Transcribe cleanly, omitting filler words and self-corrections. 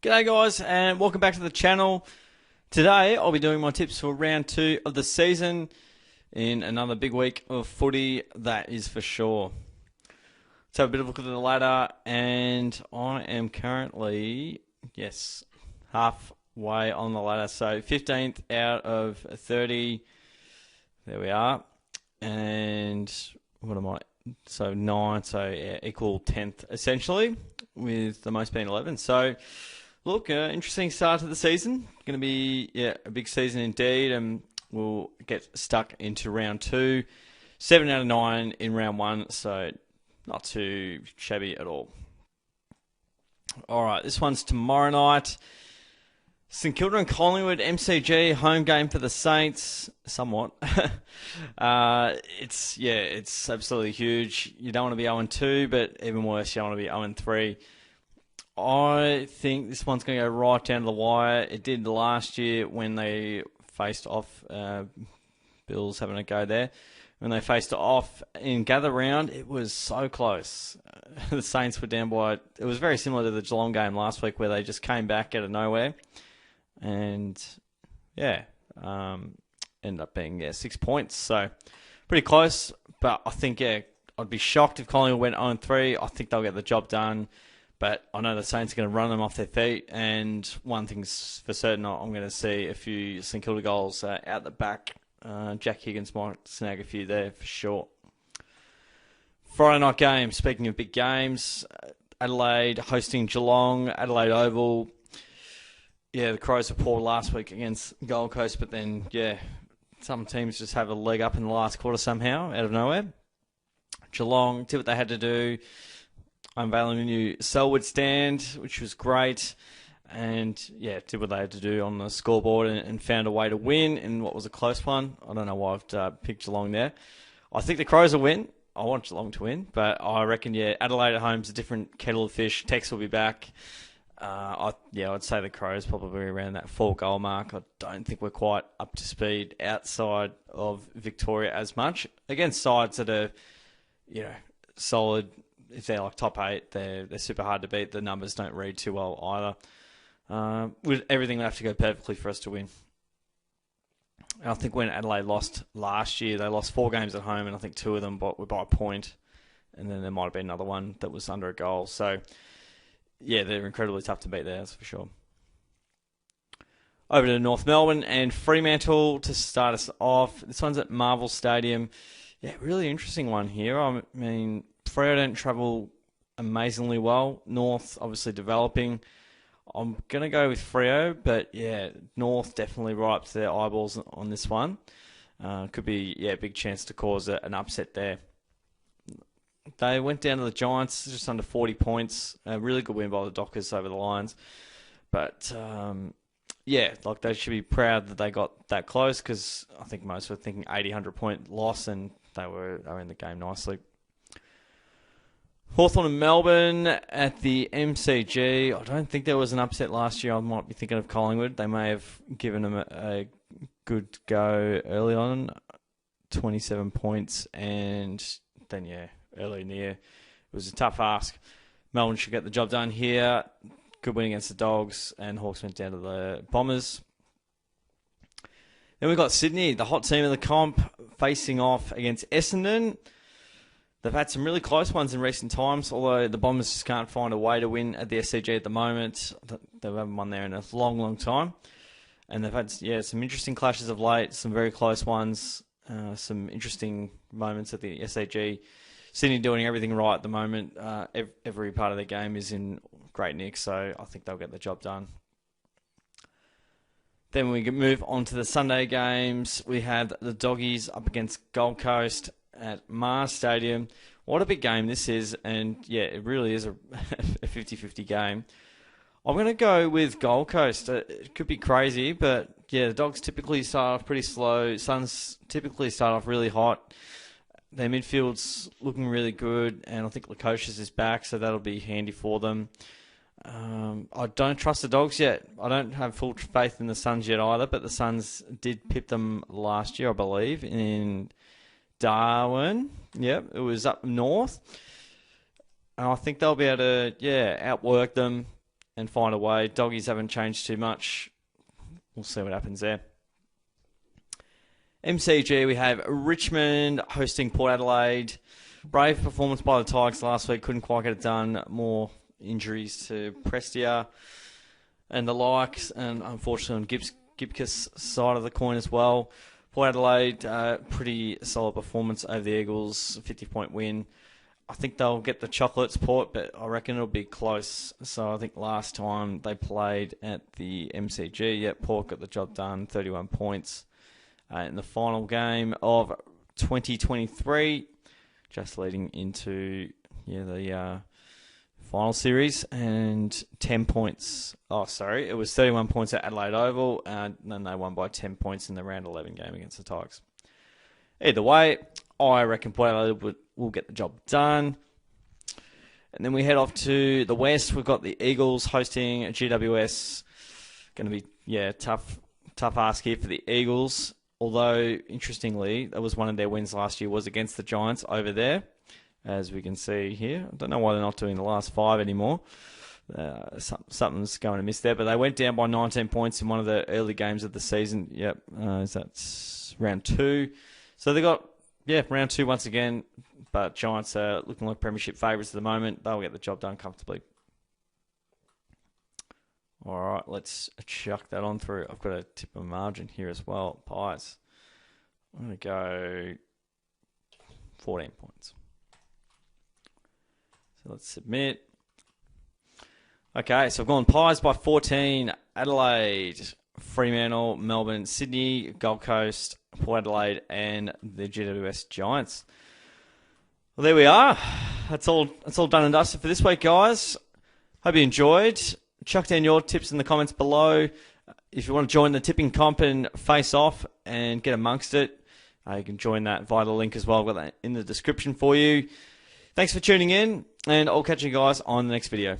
G'day guys and welcome back to the channel. Today I'll be doing my tips for round 2 of the season in another big week of footy, that is for sure. Let's have a bit of a look at the ladder, and I am currently, halfway on the ladder. So 15th out of 30, there we are. And what am I? So 9, so yeah, equal 10th essentially, with the most being 11. So look, interesting start to the season. Going to be a big season indeed, and we'll get stuck into round 2. 7 out of 9 in round 1, so not too shabby at all. All right, this one's tomorrow night. St Kilda and Collingwood, MCG, home game for the Saints, somewhat. It's absolutely huge. You don't want to be 0-2, but even worse, you don't want to be 0-3. I think this one's going to go right down to the wire. It did last year when they faced off. Bills having a go there. When they faced off in Gather Round, it was so close. The Saints were down by... It was very similar to the Geelong game last week, where they just came back out of nowhere. And, ended up being 6 points. So, pretty close. But I think, I'd be shocked if Collingwood went 0-3. I think they'll get the job done. But I know the Saints are going to run them off their feet, and one thing's for certain, I'm going to see a few St Kilda goals out the back. Jack Higgins might snag a few there for sure. Friday night game, speaking of big games, Adelaide hosting Geelong, Adelaide Oval. Yeah, the Crows were poor last week against Gold Coast, but then, some teams just have a leg up in the last quarter somehow, out of nowhere. Geelong did what they had to do, unveiling a new Selwood stand, which was great, and did what they had to do on the scoreboard and found a way to win in what was a close one. I don't know why I've picked Geelong there. I think the Crows will win. I want Geelong to win, but I reckon Adelaide at home's a different kettle of fish. Tex will be back. I'd say the Crows probably around that 4-goal mark. I don't think we're quite up to speed outside of Victoria as much against sides that are, solid. If they're like top 8, they're super hard to beat. The numbers don't read too well either. With everything, will have to go perfectly for us to win. And I think when Adelaide lost last year, they lost 4 games at home, and I think 2 of them were by a point, and then there might have been another one that was under a goal. So, they're incredibly tough to beat there, that's for sure. Over to North Melbourne and Fremantle to start us off. This one's at Marvel Stadium. Yeah, really interesting one here. I mean, Freo don't travel amazingly well. North obviously developing. I'm going to go with Freo, but North definitely right up to their eyeballs on this one. Could be a big chance to cause an upset there. They went down to the Giants, just under 40 points. A really good win by the Dockers over the Lions. But, they should be proud that they got that close, because I think most were thinking 80, 100-point loss, and they were in the game nicely. Hawthorn and Melbourne at the MCG. I don't think there was an upset last year. I might be thinking of Collingwood. They may have given them a good go early on, 27 points, and then, early in the year, it was a tough ask. Melbourne should get the job done here. Good win against the Dogs, and Hawks went down to the Bombers. Then we've got Sydney, the hot team of the comp, facing off against Essendon. They've had some really close ones in recent times, although the Bombers just can't find a way to win at the SCG at the moment. They haven't won there in a long, long time. And they've had some interesting clashes of late, some very close ones, some interesting moments at the SCG. Sydney doing everything right at the moment. Every part of their game is in great nick, so I think they'll get the job done. Then we can move on to the Sunday games. We have the Doggies up against Gold Coast at Mars Stadium. What a big game this is, and it really is a 50-50 game. I'm going to go with Gold Coast. It could be crazy, but the Dogs typically start off pretty slow. Suns typically start off really hot. Their midfield's looking really good, and I think Lukosius is back, so that'll be handy for them. I don't trust the Dogs yet. I don't have full faith in the Suns yet either, but the Suns did pip them last year, I believe, in Darwin. Yep, it was up north. And I think they'll be able to, outwork them and find a way. Doggies haven't changed too much. We'll see what happens there. MCG, we have Richmond hosting Port Adelaide. Brave performance by the Tigers last week. Couldn't quite get it done. More injuries to Prestia and the likes. And unfortunately on Gibcus' side of the coin as well. Port Adelaide, pretty solid performance over the Eagles. 50-point win. I think they'll get the chocolates, Port, but I reckon it'll be close. So I think last time they played at the MCG, Port got the job done, 31 points. In the final game of 2023, just leading into the final series, and 10 points. Oh, sorry, it was 31 points at Adelaide Oval, and then they won by 10 points in the round 11 game against the Tigers. Either way, I reckon Port Adelaide will get the job done. And then we head off to the West. We've got the Eagles hosting GWS. Going to be tough ask here for the Eagles. Although, interestingly, that was one of their wins last year, was against the Giants over there, as we can see here. I don't know why they're not doing the last 5 anymore. Something's going to miss there. But they went down by 19 points in one of the early games of the season. That's round 2. So they got, round 2 once again. But Giants are looking like premiership favourites at the moment. They'll get the job done comfortably. All right, let's chuck that on through. I've got a tip of margin here as well. Pies. I'm going to go 14 points. So let's submit. Okay, so I've gone Pies by 14. Adelaide, Fremantle, Melbourne, Sydney, Gold Coast, Port Adelaide, and the GWS Giants. Well, there we are. That's all done and dusted for this week, guys. Hope you enjoyed. Chuck down your tips in the comments below. If you want to join the tipping comp and face off and get amongst it, you can join that via the link as well. I've got that in the description for you. Thanks for tuning in, and I'll catch you guys on the next video.